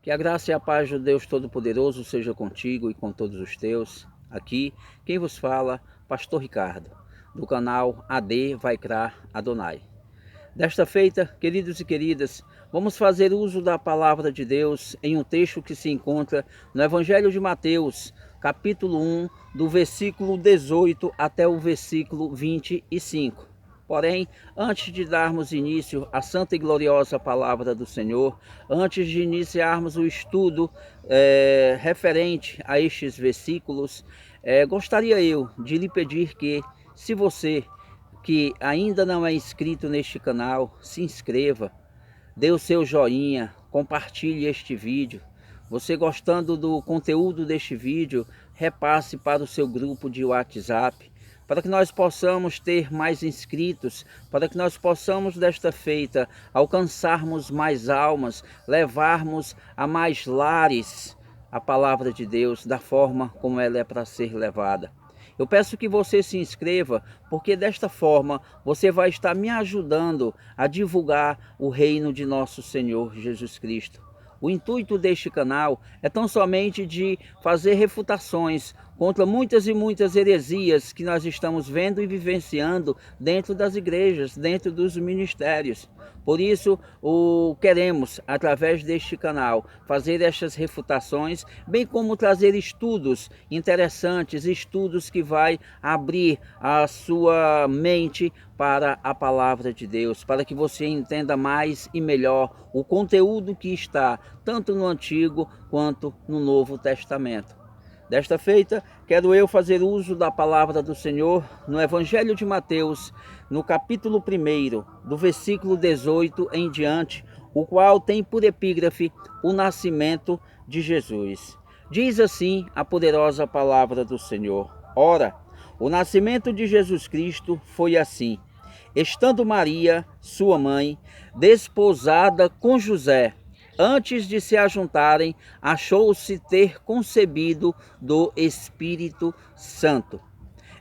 Que a graça e a paz do Deus Todo-Poderoso seja contigo e com todos os teus. Aqui, quem vos fala, Pastor Ricardo, do canal AD Vai Crar Adonai. Desta feita, queridos e queridas, vamos fazer uso da palavra de Deus em um texto que se encontra no Evangelho de Mateus, capítulo 1, do versículo 18 até o versículo 25. Porém, antes de darmos início à santa e gloriosa palavra do Senhor, antes de iniciarmos o estudo referente a estes versículos, gostaria eu de lhe pedir que, se você que ainda não é inscrito neste canal, se inscreva, dê o seu joinha, compartilhe este vídeo. Você gostando do conteúdo deste vídeo, repasse para o seu grupo de WhatsApp, para que nós possamos ter mais inscritos, para que nós possamos desta feita alcançarmos mais almas, levarmos a mais lares a palavra de Deus da forma como ela é para ser levada. Eu peço que você se inscreva, porque desta forma você vai estar me ajudando a divulgar o reino de nosso Senhor Jesus Cristo. O intuito deste canal é tão somente de fazer refutações contra muitas e muitas heresias que nós estamos vendo e vivenciando dentro das igrejas, dentro dos ministérios. Por isso, queremos, através deste canal, fazer estas refutações, bem como trazer estudos interessantes, estudos que vai abrir a sua mente para a palavra de Deus, para que você entenda mais e melhor o conteúdo que está tanto no Antigo quanto no Novo Testamento. Desta feita, quero eu fazer uso da palavra do Senhor no Evangelho de Mateus, no capítulo 1, do versículo 18 em diante, o qual tem por epígrafe o nascimento de Jesus. Diz assim a poderosa palavra do Senhor: Ora, o nascimento de Jesus Cristo foi assim. Estando Maria, sua mãe, desposada com José, antes de se ajuntarem, achou-se ter concebido do Espírito Santo.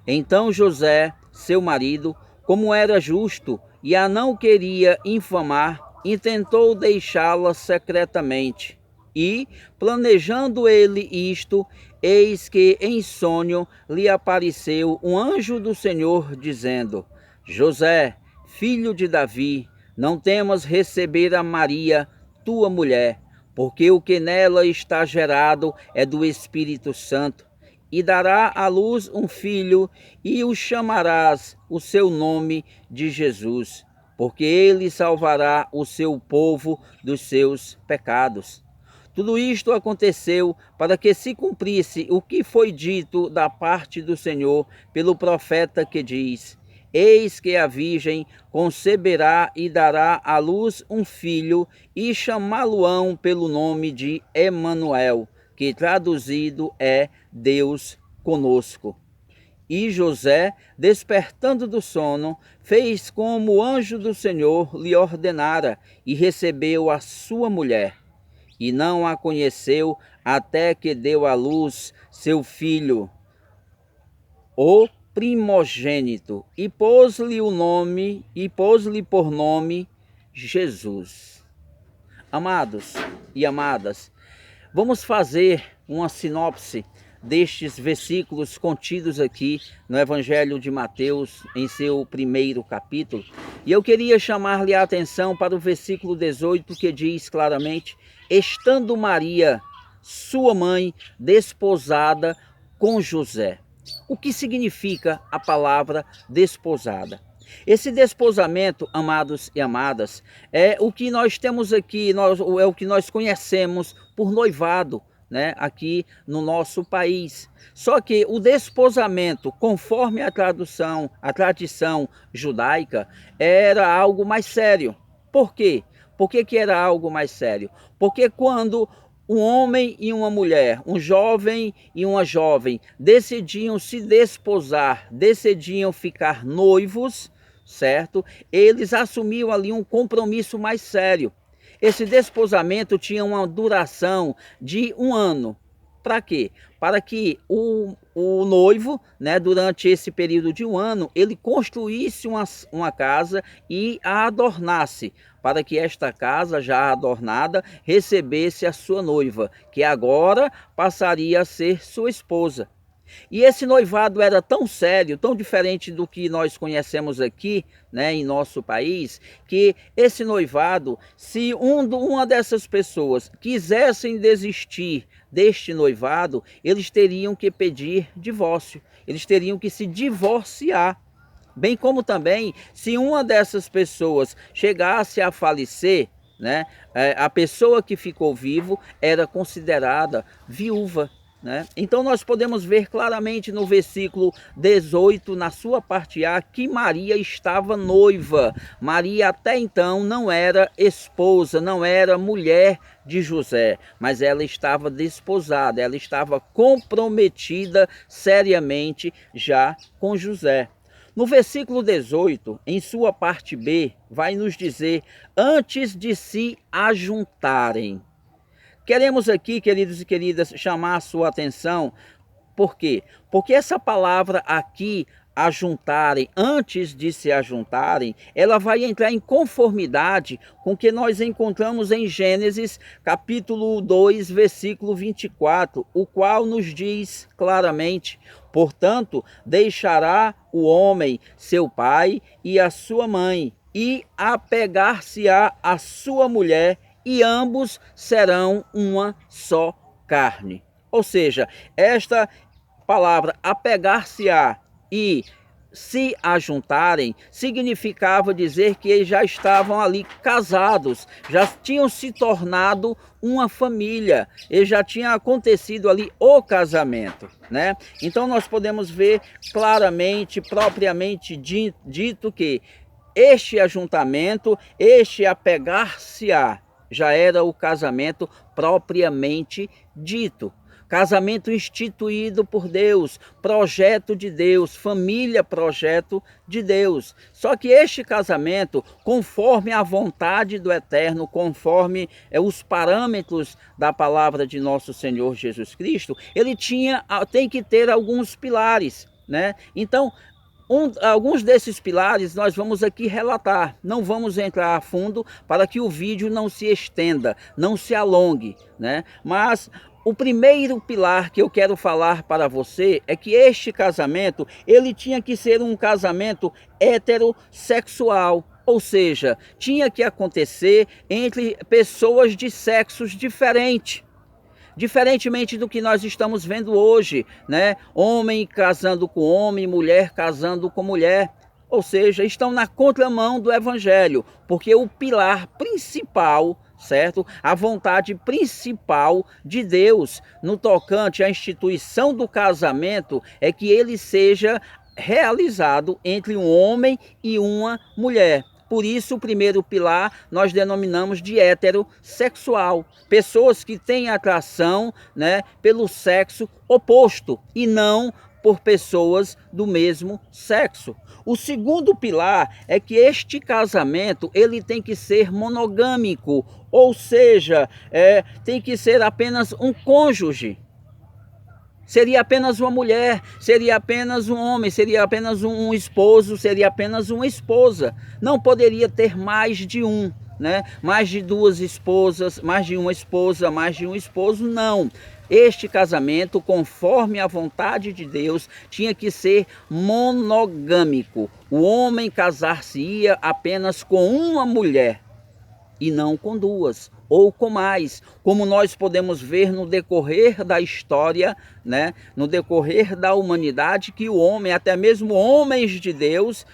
Então José, seu marido, como era justo e a não queria infamar, intentou deixá-la secretamente. E, planejando ele isto, eis que em sonho lhe apareceu um anjo do Senhor, dizendo: José, filho de Davi, não temas receber a Maria, tua mulher, porque o que nela está gerado é do Espírito Santo, e dará à luz um filho, e o chamarás o seu nome de Jesus, porque ele salvará o seu povo dos seus pecados. Tudo isto aconteceu para que se cumprisse o que foi dito da parte do Senhor pelo profeta, que diz: Eis que a virgem conceberá e dará à luz um filho, e chamá-lo-ão pelo nome de Emanuel, que traduzido é Deus conosco. E José, despertando do sono, fez como o anjo do Senhor lhe ordenara, e recebeu a sua mulher. E não a conheceu até que deu à luz seu filho, o primogênito, e pôs-lhe por nome Jesus. Amados e amadas, vamos fazer uma sinopse destes versículos contidos aqui no Evangelho de Mateus, em seu primeiro capítulo. E eu queria chamar-lhe a atenção para o versículo 18, que diz claramente: Estando Maria, sua mãe, desposada com José. O que significa a palavra desposada? Esse desposamento, amados e amadas, é o que nós temos aqui, é o que nós conhecemos por noivado, né, aqui no nosso país. Só que o desposamento, conforme a tradição judaica, era algo mais sério. Por quê? Por que era algo mais sério? Porque quando um homem e uma mulher, um jovem e uma jovem, decidiam se desposar, decidiam ficar noivos, certo? Eles assumiam ali um compromisso mais sério. Esse desposamento tinha uma duração de 1 ano. Para quê? Para que o noivo, né, durante esse período de 1 ano, ele construísse uma casa e a adornasse, para que esta casa já adornada recebesse a sua noiva, que agora passaria a ser sua esposa. E esse noivado era tão sério, tão diferente do que nós conhecemos aqui, né, em nosso país, que esse noivado, se uma dessas pessoas quisessem desistir deste noivado, eles teriam que pedir divórcio, eles teriam que se divorciar. Bem como também, se uma dessas pessoas chegasse a falecer, né, a pessoa que ficou vivo era considerada viúva. Né? Então nós podemos ver claramente no versículo 18, na sua parte A, que Maria estava noiva. Maria até então não era esposa, não era mulher de José, mas ela estava desposada, ela estava comprometida seriamente já com José. No versículo 18, em sua parte B, vai nos dizer, antes de se ajuntarem. Queremos aqui, queridos e queridas, chamar a sua atenção. Por quê? Porque essa palavra aqui, ajuntarem, antes de se ajuntarem, ela vai entrar em conformidade com o que nós encontramos em Gênesis, capítulo 2, versículo 24, o qual nos diz claramente, portanto, deixará o homem seu pai e a sua mãe, e apegar-se-á a sua mulher, e ambos serão uma só carne. Ou seja, esta palavra apegar-se-á e se ajuntarem significava dizer que eles já estavam ali casados, já tinham se tornado uma família, e já tinha acontecido ali o casamento, né? Então nós podemos ver claramente, propriamente dito que este ajuntamento, este apegar-se-á, já era o casamento propriamente dito. Casamento instituído por Deus, projeto de Deus, família, projeto de Deus. Só que este casamento, conforme a vontade do Eterno, conforme os parâmetros da palavra de nosso Senhor Jesus Cristo, ele tem que ter alguns pilares, né? Então, alguns desses pilares nós vamos aqui relatar, não vamos entrar a fundo para que o vídeo não se estenda, não se alongue, né? Mas o primeiro pilar que eu quero falar para você é que este casamento, ele tinha que ser um casamento heterossexual, ou seja, tinha que acontecer entre pessoas de sexos diferentes. Diferentemente do que nós estamos vendo hoje, né? Homem casando com homem, mulher casando com mulher. Ou seja, estão na contramão do evangelho, porque o pilar principal, certo? A vontade principal de Deus no tocante à instituição do casamento é que ele seja realizado entre um homem e uma mulher. Por isso, o primeiro pilar nós denominamos de heterossexual. Pessoas que têm atração, né, pelo sexo oposto e não por pessoas do mesmo sexo. O segundo pilar é que este casamento ele tem que ser monogâmico, ou seja, tem que ser apenas um cônjuge. Seria apenas uma mulher, seria apenas um homem, seria apenas um esposo, seria apenas uma esposa. Não poderia ter mais de um, né? Mais de duas esposas, mais de uma esposa, mais de um esposo, não. Este casamento, conforme a vontade de Deus, tinha que ser monogâmico. O homem casar-se-ia apenas com uma mulher e não com duas ou com mais, como nós podemos ver no decorrer da história, né? No decorrer da humanidade, que o homem, até mesmo homens de Deus,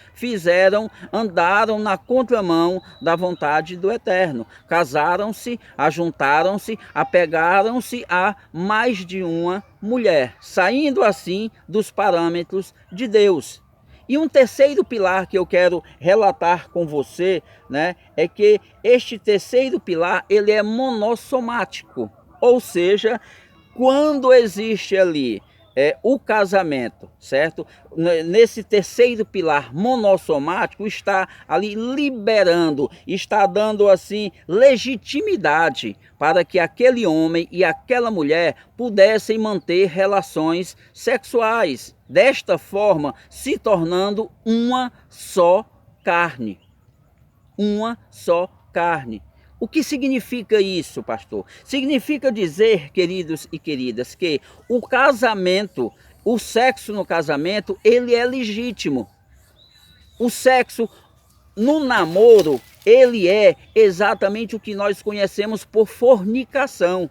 andaram na contramão da vontade do Eterno. Casaram-se, ajuntaram-se, apegaram-se a mais de uma mulher, saindo assim dos parâmetros de Deus. E um terceiro pilar que eu quero relatar com você, né, é que este terceiro pilar ele é monossomático, ou seja, quando existe ali o casamento, certo? Nesse terceiro pilar monossomático está ali liberando, está dando assim legitimidade para que aquele homem e aquela mulher pudessem manter relações sexuais, desta forma se tornando uma só carne. Uma só carne. O que significa isso, pastor? Significa dizer, queridos e queridas, que o casamento, o sexo no casamento, ele é legítimo. O sexo no namoro, ele é exatamente o que nós conhecemos por fornicação.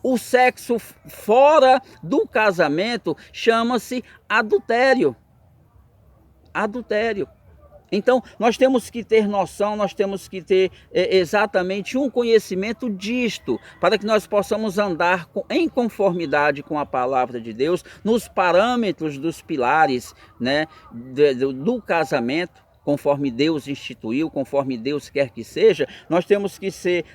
O sexo fora do casamento chama-se adultério. Adultério. Então, nós temos que ter noção, nós temos que ter exatamente um conhecimento disto, para que nós possamos andar em conformidade com a palavra de Deus, nos parâmetros dos pilares, né, do casamento, conforme Deus instituiu, conforme Deus quer que seja. Nós temos que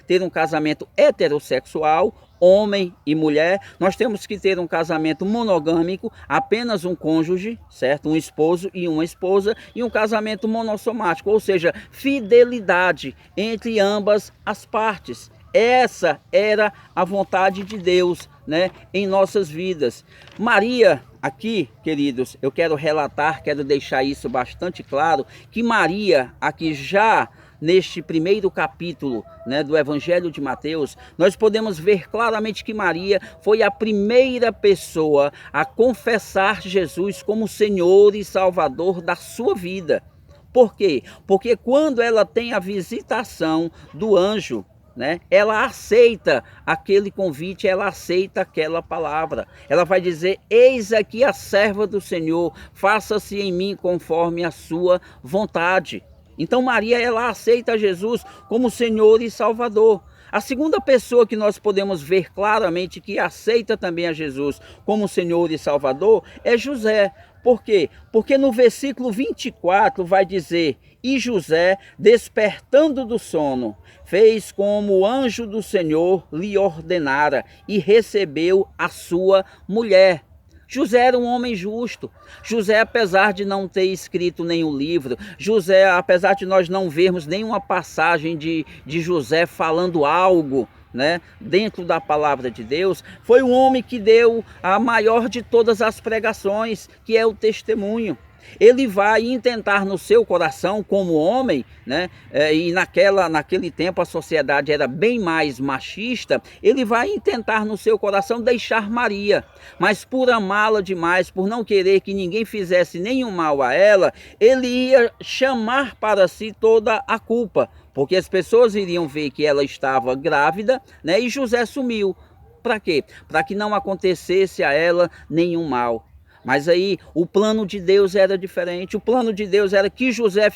ter um casamento heterossexual, homem e mulher. Nós temos que ter um casamento monogâmico, apenas um cônjuge, certo? Um esposo e uma esposa, e um casamento monossomático, ou seja, fidelidade entre ambas as partes. Essa era a vontade de Deus, né, em nossas vidas. Maria, aqui, queridos, eu quero relatar, quero deixar isso bastante claro, que Maria, aqui já neste primeiro capítulo, né, do Evangelho de Mateus, nós podemos ver claramente que Maria foi a primeira pessoa a confessar Jesus como Senhor e Salvador da sua vida. Por quê? Porque quando ela tem a visitação do anjo, né, ela aceita aquele convite, ela aceita aquela palavra. Ela vai dizer: eis aqui a serva do Senhor, faça-se em mim conforme a sua vontade. Então Maria, ela aceita Jesus como Senhor e Salvador. A segunda pessoa que nós podemos ver claramente que aceita também a Jesus como Senhor e Salvador é José. Por quê? Porque no versículo 24 vai dizer: e José, despertando do sono, fez como o anjo do Senhor lhe ordenara e recebeu a sua mulher. José era um homem justo. José, apesar de não ter escrito nenhum livro, José, apesar de nós não vermos nenhuma passagem de José falando algo, né, dentro da palavra de Deus, foi um homem que deu a maior de todas as pregações, que é o testemunho. Ele vai intentar no seu coração, como homem, né, e naquele tempo a sociedade era bem mais machista, ele vai intentar no seu coração deixar Maria, mas por amá-la demais, por não querer que ninguém fizesse nenhum mal a ela, ele ia chamar para si toda a culpa, porque as pessoas iriam ver que ela estava grávida, né, e José sumiu. Para quê? Para que não acontecesse a ela nenhum mal. Mas aí o plano de Deus era diferente. O plano de Deus era que José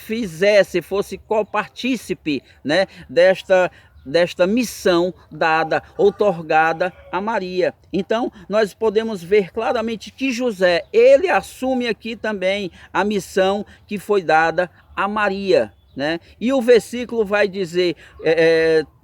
fosse copartícipe, né, desta missão dada, outorgada a Maria. Então nós podemos ver claramente que José, ele assume aqui também a missão que foi dada a Maria, né? E o versículo vai dizer,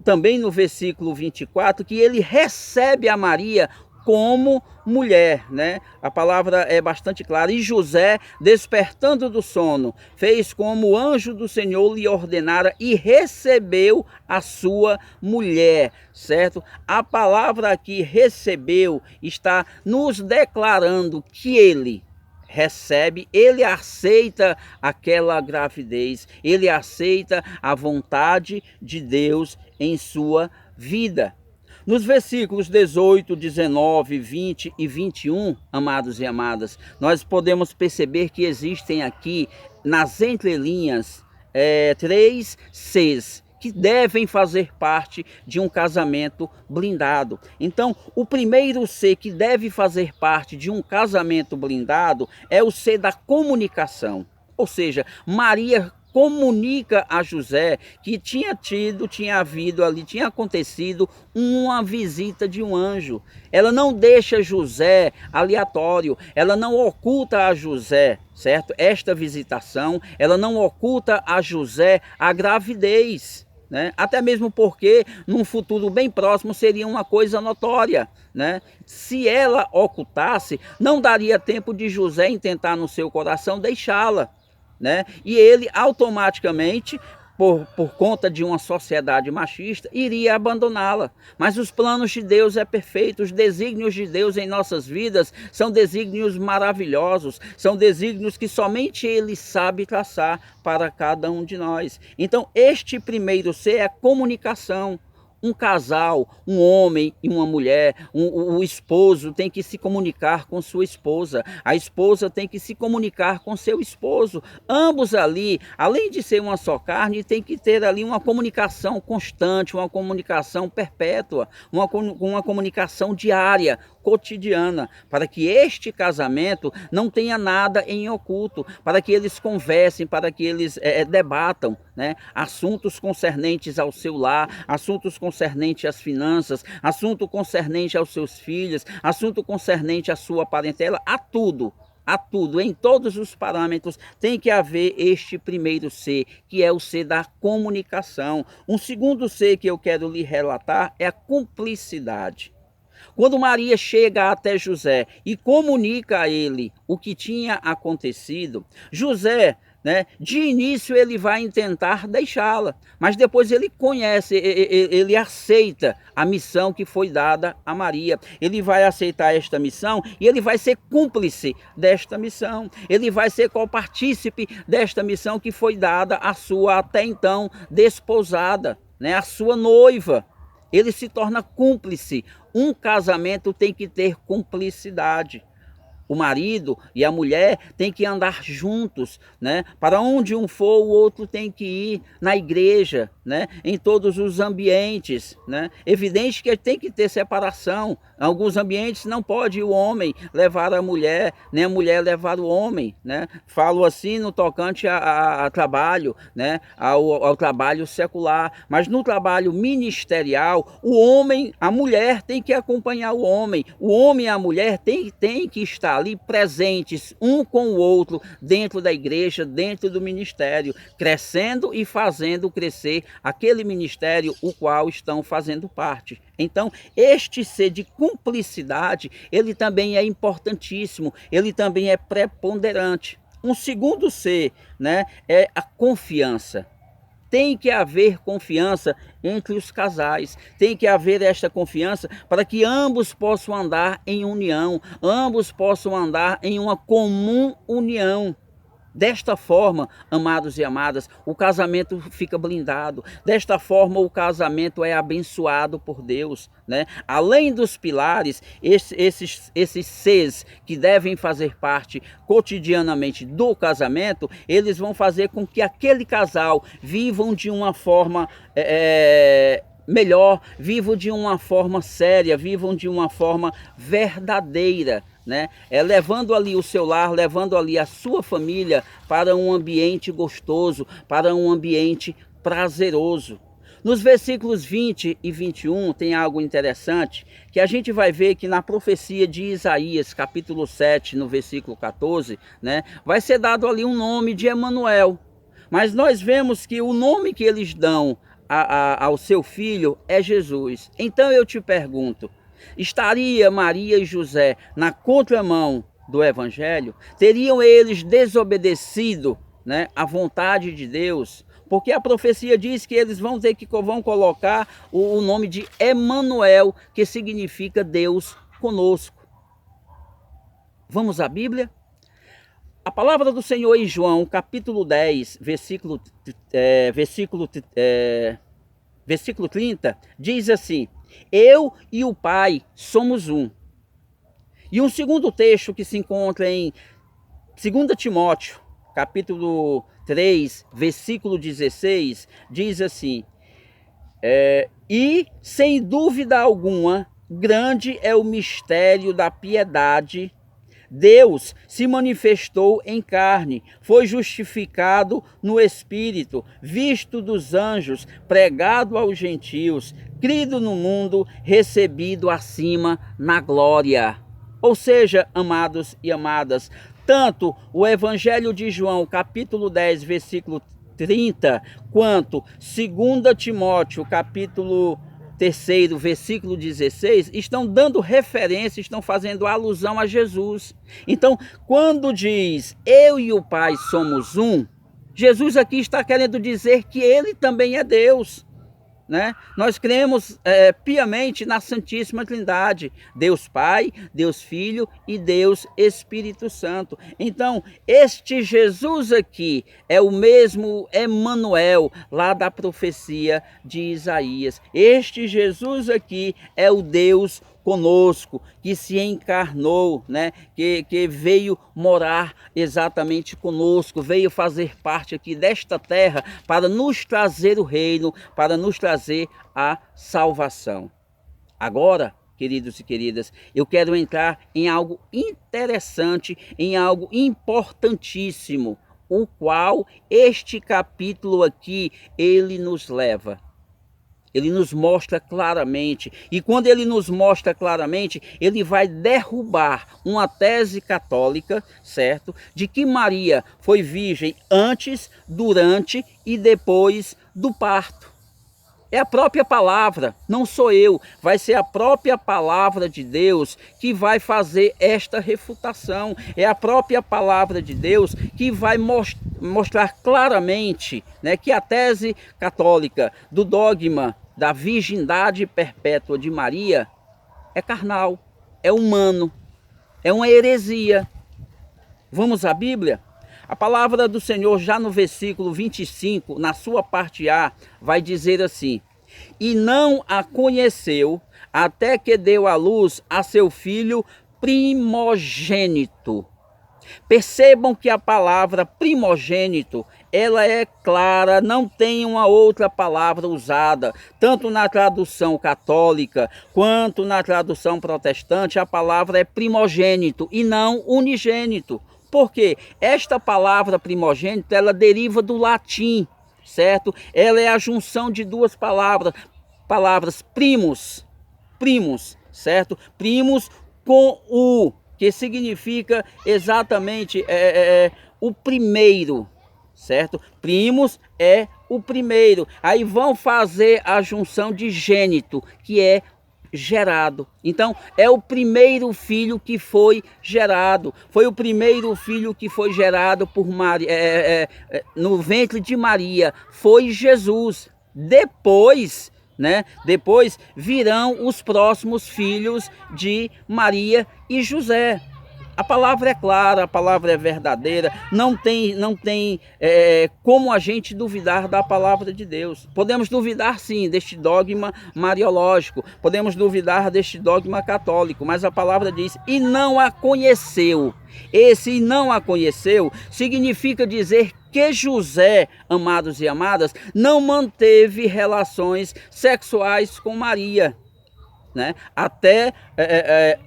também no versículo 24, que ele recebe a Maria como mulher, né? A palavra é bastante clara. E José, despertando do sono, fez como o anjo do Senhor lhe ordenara e recebeu a sua mulher, certo? A palavra aqui, recebeu, está nos declarando que ele recebe, ele aceita aquela gravidez, ele aceita a vontade de Deus em sua vida. Nos versículos 18, 19, 20 e 21, amados e amadas, nós podemos perceber que existem aqui, nas entrelinhas, 3 Cs que devem fazer parte de um casamento blindado. Então, o primeiro C que deve fazer parte de um casamento blindado é o C da comunicação. Ou seja, Maria comunica a José que tinha acontecido uma visita de um anjo. Ela não deixa José aleatório, ela não oculta a José, certo? Esta visitação, ela não oculta a José a gravidez, né? Até mesmo porque num futuro bem próximo seria uma coisa notória, né? Se ela ocultasse, não daria tempo de José intentar no seu coração deixá-la, né? E ele automaticamente por conta de uma sociedade machista, iria abandoná-la. Mas os planos de Deus é perfeito, os desígnios de Deus em nossas vidas são desígnios maravilhosos, são desígnios que somente Ele sabe traçar para cada um de nós. Então, este primeiro ser é a comunicação. Um casal, um homem e uma mulher, o esposo tem que se comunicar com sua esposa, a esposa tem que se comunicar com seu esposo. Ambos ali, além de ser uma só carne, tem que ter ali uma comunicação constante, uma comunicação perpétua, uma comunicação diária, cotidiana, para que este casamento não tenha nada em oculto, para que eles conversem, para que eles debatam, né, assuntos concernentes ao seu lar, assuntos concernentes às finanças, assunto concernente aos seus filhos, assunto concernente à sua parentela, a tudo, em todos os parâmetros, tem que haver este primeiro ser, que é o ser da comunicação. Um segundo ser que eu quero lhe relatar é a cumplicidade. Quando Maria chega até José e comunica a ele o que tinha acontecido, José, né, de início ele vai tentar deixá-la, mas depois ele conhece, ele aceita a missão que foi dada a Maria. Ele vai aceitar esta missão e ele vai ser cúmplice desta missão. Ele vai ser copartícipe desta missão que foi dada à sua até então desposada, né, a sua noiva. Ele se torna cúmplice. Um casamento tem que ter cumplicidade. O marido e a mulher têm que andar juntos, né? Para onde um for, o outro tem que ir, na igreja, né? Em todos os ambientes, né? Evidente que tem que ter separação. Em alguns ambientes não pode o homem levar a mulher, nem a mulher levar o homem, né? Falo assim no tocante a trabalho, né? Ao trabalho secular, mas no trabalho ministerial, o homem, a mulher tem que acompanhar o homem e a mulher tem que estar ali presentes um com o outro dentro da igreja, dentro do ministério, crescendo e fazendo crescer aquele ministério o qual estão fazendo parte. Então, este ser de cumplicidade, ele também é importantíssimo, ele também é preponderante. Um segundo ser, né, é a confiança. Tem que haver confiança entre os casais, tem que haver esta confiança para que ambos possam andar em união, ambos possam andar em uma comum união. Desta forma, amados e amadas, o casamento fica blindado. Desta forma, o casamento é abençoado por Deus, né? Além dos pilares, esses seres que devem fazer parte cotidianamente do casamento, eles vão fazer com que aquele casal vivam de uma forma melhor, vivam de uma forma séria, vivam de uma forma verdadeira, né? Levando ali o seu lar, levando ali a sua família para um ambiente gostoso, para um ambiente prazeroso. Nos versículos 20 e 21 tem algo interessante, que a gente vai ver que na profecia de Isaías, capítulo 7, no versículo 14, né, vai ser dado ali um nome de Emanuel. Mas nós vemos que o nome que eles dão ao seu filho é Jesus. Então eu te pergunto, estaria Maria e José na contramão do Evangelho? Teriam eles desobedecido, né, a vontade de Deus? Porque a profecia diz que eles vão colocar o nome de Emanuel, que significa Deus conosco. Vamos à Bíblia? A palavra do Senhor em João, capítulo 10, versículo 30, diz assim: eu e o Pai somos um. E um segundo texto que se encontra em 2 Timóteo, capítulo 3, versículo 16, diz assim: e sem dúvida alguma, grande é o mistério da piedade. Deus se manifestou em carne, foi justificado no Espírito, visto dos anjos, pregado aos gentios, crido no mundo, recebido acima na glória. Ou seja, amados e amadas, tanto o Evangelho de João, capítulo 10, versículo 30, quanto 2 Timóteo, capítulo 3, versículo 16, estão dando referência, estão fazendo alusão a Jesus. Então, quando diz, eu e o Pai somos um, Jesus aqui está querendo dizer que ele também é Deus, né? Nós cremos piamente na Santíssima Trindade, Deus Pai, Deus Filho e Deus Espírito Santo. Então, este Jesus aqui é o mesmo Emanuel, lá da profecia de Isaías. Este Jesus aqui é o Deus conosco, que se encarnou, né? Que veio morar exatamente conosco, veio fazer parte aqui desta terra para nos trazer o reino, para nos trazer a salvação. Agora, queridos e queridas, eu quero entrar em algo interessante, em algo importantíssimo, o qual este capítulo aqui, ele nos leva. Ele nos mostra claramente, e quando ele nos mostra claramente, ele vai derrubar uma tese católica, certo? De que Maria foi virgem antes, durante e depois do parto. É a própria palavra, não sou eu, vai ser a própria palavra de Deus que vai fazer esta refutação. É a própria palavra de Deus que vai mostrar claramente, né, que a tese católica do dogma da virgindade perpétua de Maria é carnal, é humano, é uma heresia. Vamos à Bíblia? A palavra do Senhor, já no versículo 25, na sua parte A, vai dizer assim: e não a conheceu até que deu à luz a seu filho primogênito. Percebam que a palavra primogênito, ela é clara, não tem uma outra palavra usada, tanto na tradução católica quanto na tradução protestante, a palavra é primogênito e não unigênito. Por quê? Esta palavra primogênito, ela deriva do latim, certo? Ela é a junção de duas palavras primus, certo? Primus com o, que significa exatamente o primeiro, certo? Primus é o primeiro. Aí vão fazer a junção de gênito, que é gerado. Então, é o primeiro filho que foi gerado. Foi o primeiro filho que foi gerado por Maria, no ventre de Maria. Foi Jesus. Depois, né? Depois virão os próximos filhos de Maria e José. A palavra é clara, a palavra é verdadeira, não tem como a gente duvidar da palavra de Deus. Podemos duvidar sim deste dogma mariológico, podemos duvidar deste dogma católico, mas a palavra diz, e não a conheceu. Esse não a conheceu significa dizer que José, amados e amadas, não manteve relações sexuais com Maria, né? Até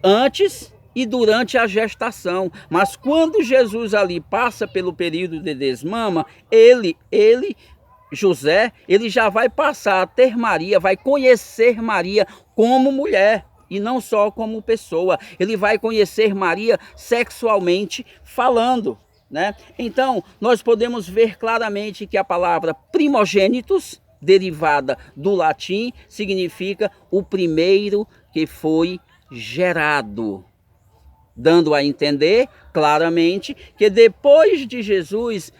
antes e durante a gestação. Mas quando Jesus ali passa pelo período de desmama, José, ele já vai passar a ter Maria, vai conhecer Maria como mulher e não só como pessoa. Ele vai conhecer Maria sexualmente falando, né? Então, nós podemos ver claramente que a palavra primogênitos, derivada do latim, significa o primeiro que foi gerado, dando a entender claramente que depois de Jesus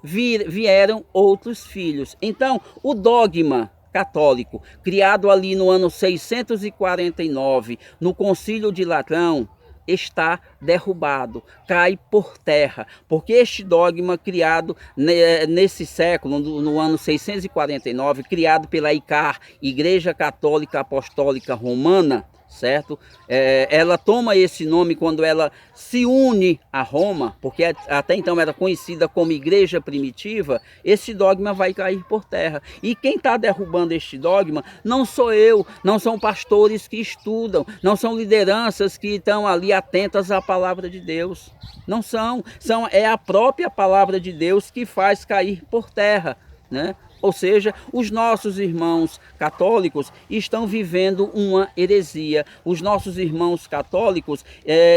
vieram outros filhos. Então, o dogma católico, criado ali no ano 649, no Concílio de Latrão, está derrubado, cai por terra, porque este dogma criado nesse século, no ano 649, criado pela ICAR, Igreja Católica Apostólica Romana, certo? Ela toma esse nome quando ela se une a Roma, porque até então era conhecida como igreja primitiva. Esse dogma vai cair por terra. E quem está derrubando este dogma não sou eu, não são pastores que estudam, não são lideranças que estão ali atentas à palavra de Deus. Não são, é a própria palavra de Deus que faz cair por terra, né? Ou seja, os nossos irmãos católicos estão vivendo uma heresia. Os nossos irmãos católicos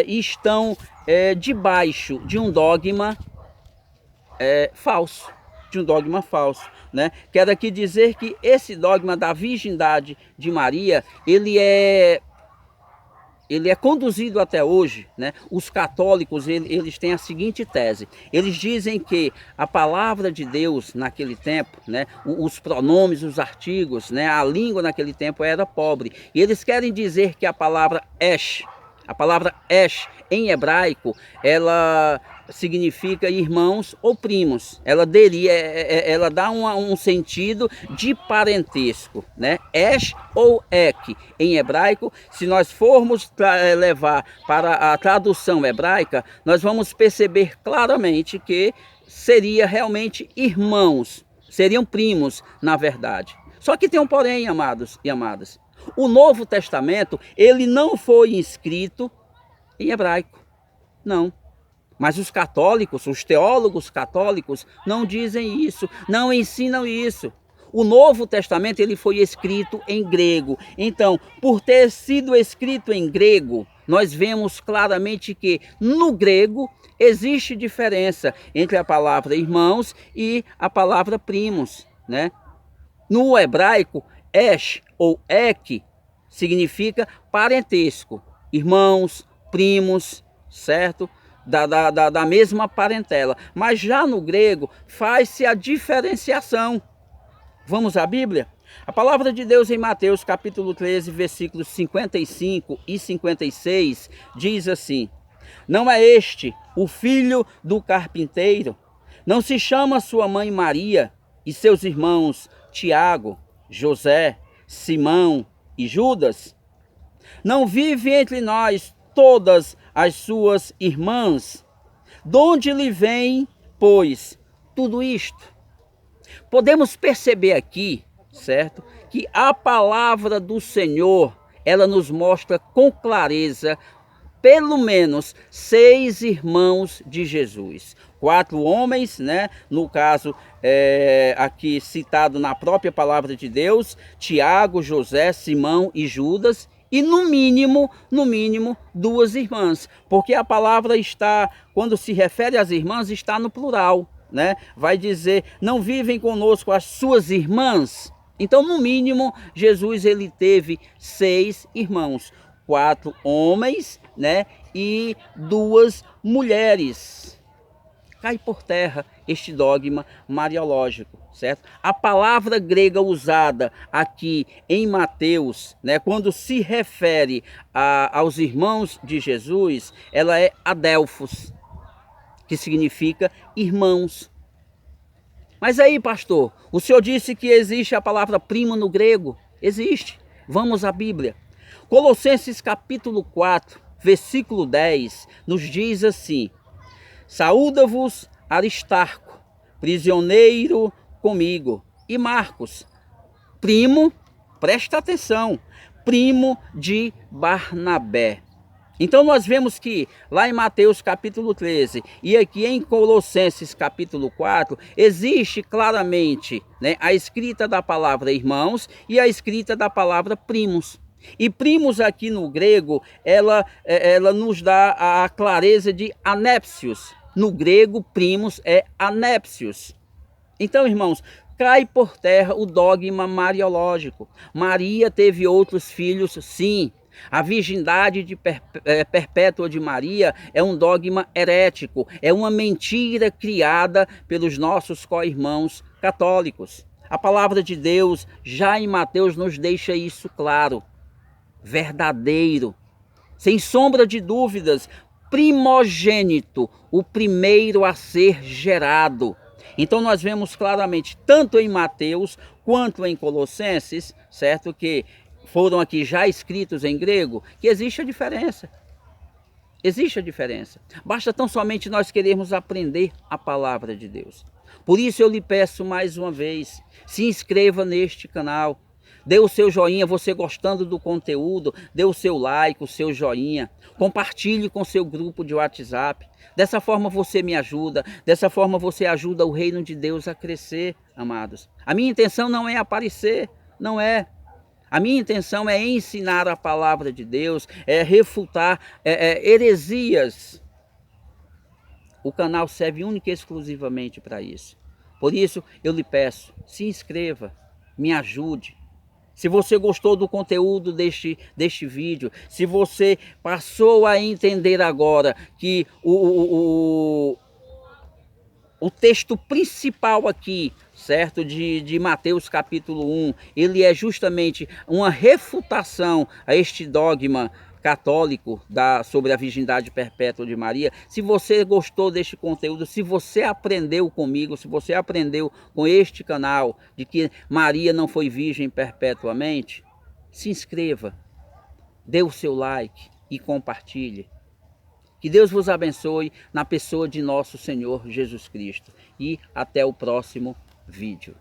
estão debaixo de um dogma falso. Né? Quero aqui dizer que esse dogma da virgindade de Maria, ele é ele é conduzido até hoje, né? Os católicos, eles têm a seguinte tese. Eles dizem que a palavra de Deus naquele tempo, né? Os pronomes, os artigos, né? A língua naquele tempo era pobre. E eles querem dizer que a palavra esh em hebraico, ela significa irmãos ou primos. Ela dá um sentido de parentesco, né? Esh ou ek em hebraico, se nós formos levar para a tradução hebraica, nós vamos perceber claramente que seria realmente irmãos, seriam primos, na verdade. Só que tem um porém, amados e amadas. O Novo Testamento, ele não foi escrito em hebraico, não. Mas os católicos, os teólogos católicos, não dizem isso, não ensinam isso. O Novo Testamento, ele foi escrito em grego. Então, por ter sido escrito em grego, nós vemos claramente que no grego existe diferença entre a palavra irmãos e a palavra primos, né? No hebraico, esh ou ek significa parentesco, irmãos, primos, certo? Da mesma parentela. Mas já no grego faz-se a diferenciação. Vamos à Bíblia? A palavra de Deus em Mateus capítulo 13, versículos 55 e 56 diz assim: não é este o filho do carpinteiro? Não se chama sua mãe Maria e seus irmãos Tiago, José, Simão e Judas? Não vive entre nós todas as suas irmãs? De onde lhe vem, pois, tudo isto? Podemos perceber aqui, certo, que a palavra do Senhor, ela nos mostra com clareza pelo menos 6 irmãos de Jesus. 4 homens, né? No caso, aqui citado na própria palavra de Deus, Tiago, José, Simão e Judas. E no mínimo 2 irmãs. Porque a palavra está, quando se refere às irmãs, está no plural, né? Vai dizer, não vivem conosco as suas irmãs? Então, no mínimo, Jesus ele teve 6 irmãos. 4 homens, né? E 2 mulheres. Cai por terra este dogma mariológico, certo? A palavra grega usada aqui em Mateus, né, quando se refere aos irmãos de Jesus, ela é adelphos, que significa irmãos. Mas aí, pastor, o senhor disse que existe a palavra primo no grego? Existe. Vamos à Bíblia. Colossenses capítulo 4, versículo 10, nos diz assim: saúda-vos Aristarco, prisioneiro comigo, e Marcos, primo, presta atenção, primo de Barnabé. Então nós vemos que lá em Mateus capítulo 13 e aqui em Colossenses capítulo 4, existe claramente, né, a escrita da palavra irmãos e a escrita da palavra primos. E primos aqui no grego, ela nos dá a clareza de anépsios. No grego, primos é anépsios. Então, irmãos, cai por terra o dogma mariológico. Maria teve outros filhos, sim. A virgindade perpétua de Maria é um dogma herético, é uma mentira criada pelos nossos co-irmãos católicos. A palavra de Deus, já em Mateus, nos deixa isso claro. Verdadeiro, sem sombra de dúvidas, primogênito, o primeiro a ser gerado. Então nós vemos claramente, tanto em Mateus quanto em Colossenses, certo, que foram aqui já escritos em grego, que existe a diferença. Existe a diferença. Basta tão somente nós querermos aprender a palavra de Deus. Por isso eu lhe peço mais uma vez, se inscreva neste canal. Dê o seu joinha, você gostando do conteúdo, dê o seu like, o seu joinha. Compartilhe com seu grupo de WhatsApp. Dessa forma você me ajuda, dessa forma você ajuda o reino de Deus a crescer, amados. A minha intenção não é aparecer, não é. A minha intenção é ensinar a palavra de Deus, é refutar heresias. O canal serve única e exclusivamente para isso. Por isso eu lhe peço, se inscreva, me ajude. Se você gostou do conteúdo deste vídeo, se você passou a entender agora que o texto principal aqui, certo, de Mateus capítulo 1, ele é justamente uma refutação a este dogma católico sobre a virgindade perpétua de Maria. Se você gostou deste conteúdo, se você aprendeu comigo, se você aprendeu com este canal de que Maria não foi virgem perpetuamente, se inscreva, dê o seu like e compartilhe. Que Deus vos abençoe na pessoa de nosso Senhor Jesus Cristo. E até o próximo vídeo.